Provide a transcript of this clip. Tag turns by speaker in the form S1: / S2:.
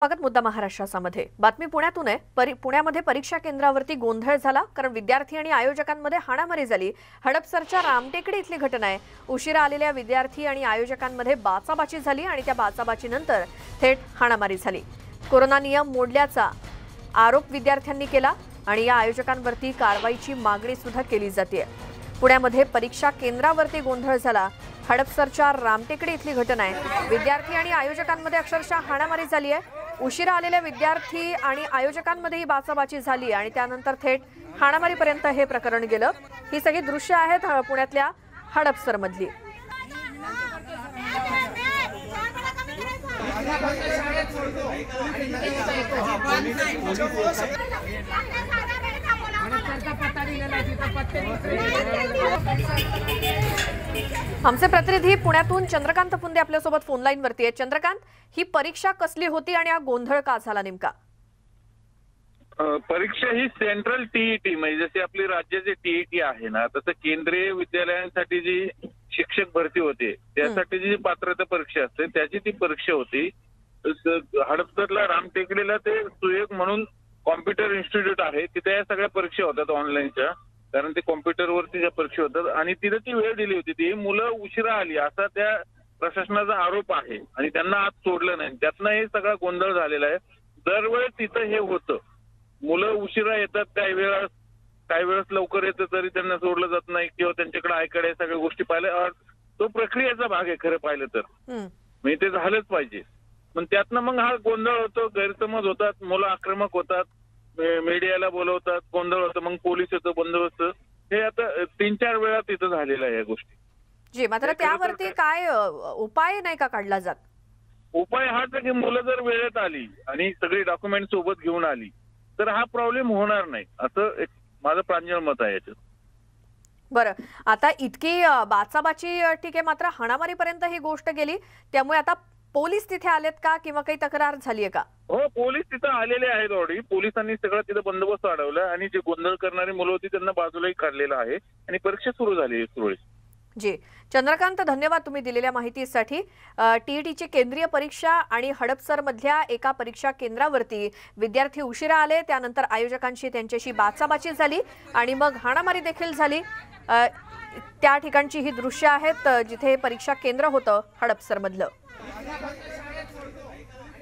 S1: स्वागत मुद्दा महाराष्ट्रामध्ये बातमी पुण्यातून आहे। पुण्यामध्ये परीक्षा केंद्रावरती गोंधळ झाला कारण विद्यार्थी आणि आयोजकांमध्ये हाणामारी झाली। हडपसरच्या रामटेकडी इथली घटना आहे। उशिरा आलेल्या विद्यार्थी आणि आयोजकांमध्ये बाचाबाची झाली आणि त्या बाचाबाचीनंतर थेट हाणामारी झाली। कोरोना नियम मोडल्याचा आरोप विद्यार्थ्यांनी केला आणि या आयोजकांवरती कारवाईची मागणी सुद्धा केली जाते। पुण्यामध्ये परीक्षा केंद्रावरती गोंधळ झाला। हडपसरच्या रामटेकडी इथली घटना आहे। विद्यार्थी आणि आयोजकांमध्ये अक्षरशः हाणामारी झाली आहे। उशिरा आलेल्या विद्यार्थी आणि आयोजकांमध्येही बाचाबाची झाली आणि त्यानंतर थेट हाणामारीपर्यंत हे प्रकरण गेलं। ही सगळी दृश्य आहेत पुण्यातल्या हडपसरमधली। आमचे प्रतिनिधी पुण्यातून चंद्रकांत पुंदे आपल्या सोबत फोन लाईन वरती आहेत। चंद्रकांत, ही परीक्षा कसली होती आणि हा गोंधळ का झाला नेमका?
S2: परीक्षा ही सेंट्रल टीईटी म्हणजे जशी आपली राज्याची टीईटी आहे ना, तसं केंद्रीय विद्यालयांसाठी जी शिक्षक भरती होते त्यासाठी जी पात्रता परीक्षा असते त्याची ती परीक्षा होती। हडपसरला रामटेकडीला ते सुयोग म्हणून कॉम्प्युटर इन्स्टिट्यूट आहे, तिथे या सगळ्या परीक्षा होतात ऑनलाईनच्या, कारण ते कॉम्प्युटरवरती ज्या परीक्षा होतात आणि तिथे ती वेळ दिली होती। ती मुलं उशिरा आली असा त्या प्रशासनाचा आरोप आहे आणि त्यांना आज सोडलं नाही, त्यातनं हे सगळा गोंधळ झालेला आहे। दरवेळेस तिथं हे होतं, मुलं उशिरा येतात, काही वेळेस लवकर येतं तरी त्यांना सोडलं जात नाही किंवा त्यांच्याकडे ऐकायला सगळ्या गोष्टी पाहिल्या। तो प्रक्रियेचा भाग आहे खरं पाहिलं तर, म्हणजे ते झालंच पाहिजे। पण त्यातनं मग हा गोंधळ होतो, गैरसमज होतात, मुलं आक्रमक होतात, मीडियाला बोलवतात, गोंधळ होतं, मग पोलीस येतो, बंदोबस्त। हे आता 3-4 वेळा तिथं झालेलं आहे या गोष्टी।
S1: जी, मात्र त्यावरती काय उपाय नाही का काढला जात?
S2: उपाय हाच आहे की मुलं जर वेळेत आली आणि सगळी डॉक्युमेंट सोबत घेऊन आली तर हा प्रॉब्लेम होणार नाही, असं एक माझं प्रांजळ मत आहे याच्यात।
S1: बरं, आता इतकी बाचाबाची ठीक आहे, मात्र हाणामारीपर्यंत ही गोष्ट गेली, त्यामुळे आता पोलीस तिथे आलेत का किंवा काही तक्रार झाली आहे का?
S2: हो, पोलीस तिथं आलेले आहेत ऑलरेडी। पोलिसांनी सगळं तिथं बंदोबस्त वाढवला आणि जे गोंधळ करणारी मुलं होती त्यांना बाजूलाही काढलेलं आहे आणि परीक्षा सुरू झाली सुरळीत।
S1: जी, चंद्रकांत, धन्यवाद तुम्ही दिलेल्या माहितीसाठी। टीईटीची केंद्रीय परीक्षा आणि हडपसर मधल्या एका परीक्षा केंद्रावरती विद्यार्थी उशिरा आले, त्यानंतर आयोजकांशी त्यांच्याशी बाचाबाची झाली आणि मग हाणामारी देखील झाली। त्या ठिकाणची ही दृश्य आहेत जिथे परीक्षा केंद्र होतं हडपसर मधलं।